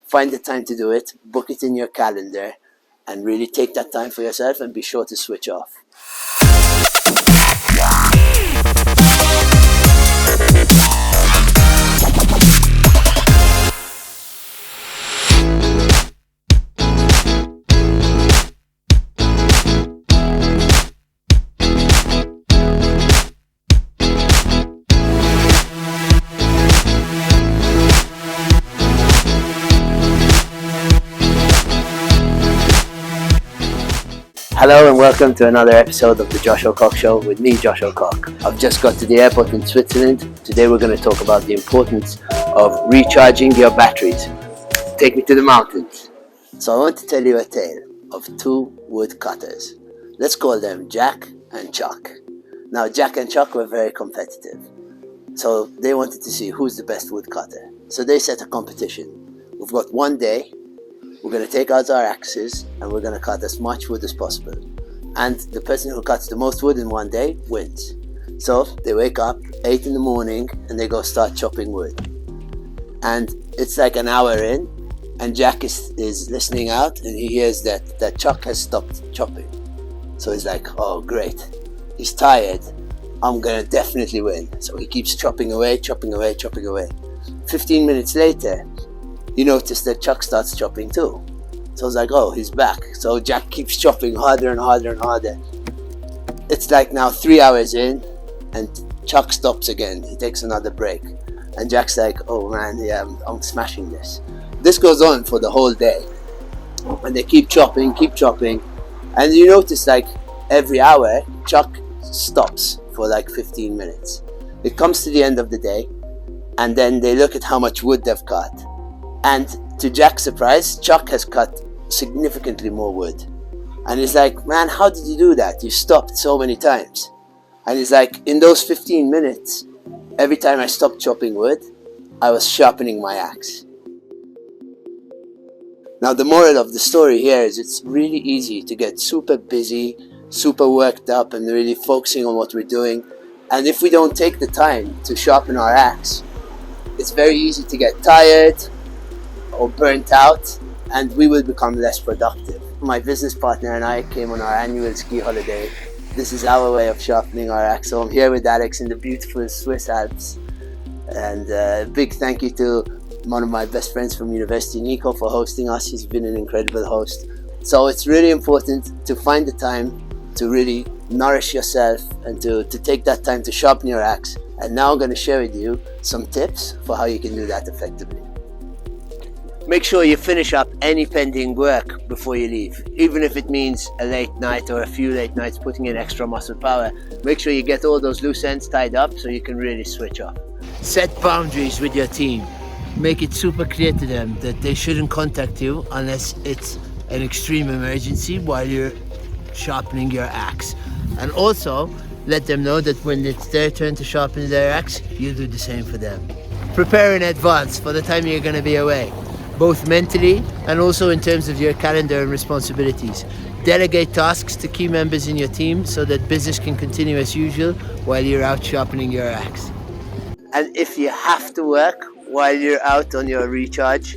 find the time to do it, book it in your calendar, and really take that time for yourself and be sure to switch off. Hello and welcome to another episode of the Josh O'Cock Show with me, Josh O'Cock. I've just got to the airport in Switzerland. Today we're going to talk about the importance of recharging your batteries. Take me to the mountains. So I want to tell you a tale of two woodcutters. Let's call them Jack and Chuck. Now Jack and Chuck were very competitive. So they wanted to see who's the best woodcutter. So they set a competition. We've got one day. We're going to take out our axes and we're going to cut as much wood as possible. And the person who cuts the most wood in one day wins. So they wake up 8 in the morning and they go start chopping wood. And it's like an hour in and Jack is listening out and he hears that Chuck has stopped chopping. So he's like, oh great, he's tired, I'm going to definitely win. So he keeps chopping away. 15 minutes later, you notice that Chuck starts chopping too. So I was like, oh, he's back. So Jack keeps chopping harder and harder and harder. It's like now 3 hours in and Chuck stops again. He takes another break. And Jack's like, oh man, yeah, I'm smashing this. This goes on for the whole day. And they keep chopping. And you notice like every hour, Chuck stops for like 15 minutes. It comes to the end of the day and then they look at how much wood they've cut. And to Jack's surprise, Chuck has cut significantly more wood. And he's like, man, how did you do that? You stopped so many times. And he's like, in those 15 minutes, every time I stopped chopping wood, I was sharpening my axe. Now the moral of the story here is it's really easy to get super busy, super worked up and really focusing on what we're doing. And if we don't take the time to sharpen our axe, it's very easy to get tired or burnt out, and we will become less productive. My business partner and I came on our annual ski holiday. This is our way of sharpening our axe. So I'm here with Alex in the beautiful Swiss Alps. And a big thank you to one of my best friends from university, Nico, for hosting us. He's been an incredible host. So it's really important to find the time to really nourish yourself and to take that time to sharpen your axe. And now I'm going to share with you some tips for how you can do that effectively. Make sure you finish up any pending work before you leave. Even if it means a late night or a few late nights putting in extra muscle power, make sure you get all those loose ends tied up so you can really switch off. Set boundaries with your team. Make it super clear to them that they shouldn't contact you unless it's an extreme emergency while you're sharpening your axe. And also, let them know that when it's their turn to sharpen their axe, you do the same for them. Prepare in advance for the time you're going to be away, both mentally and also in terms of your calendar and responsibilities. Delegate tasks to key members in your team so that business can continue as usual while you're out sharpening your axe. And if you have to work while you're out on your recharge,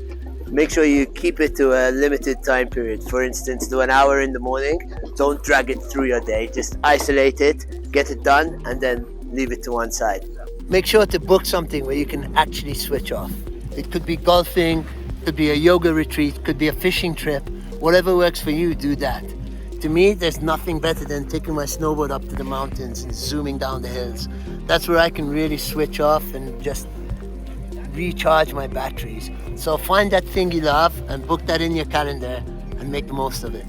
make sure you keep it to a limited time period. For instance, do an hour in the morning. Don't drag it through your day. Just isolate it, get it done, and then leave it to one side. Make sure to book something where you can actually switch off. It could be golfing, could be a yoga retreat, could be a fishing trip. Whatever works for you, do that. To me, there's nothing better than taking my snowboard up to the mountains and zooming down the hills. That's where I can really switch off and just recharge my batteries. So find that thing you love and book that in your calendar and make the most of it.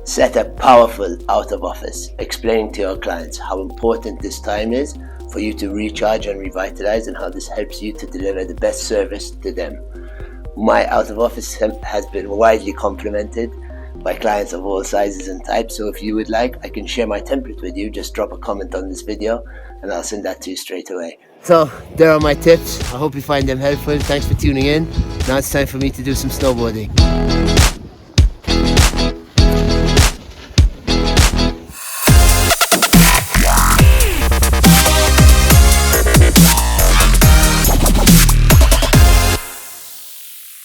Set a powerful out of office, explaining to your clients how important this time is for you to recharge and revitalize and how this helps you to deliver the best service to them. My out of office has been widely complimented by clients of all sizes and types, so if you would like, I can share my template with you. Just drop a comment on this video and I'll send that to you straight away. So there are my tips. I hope you find them helpful. Thanks for tuning in. Now it's time for me to do some snowboarding.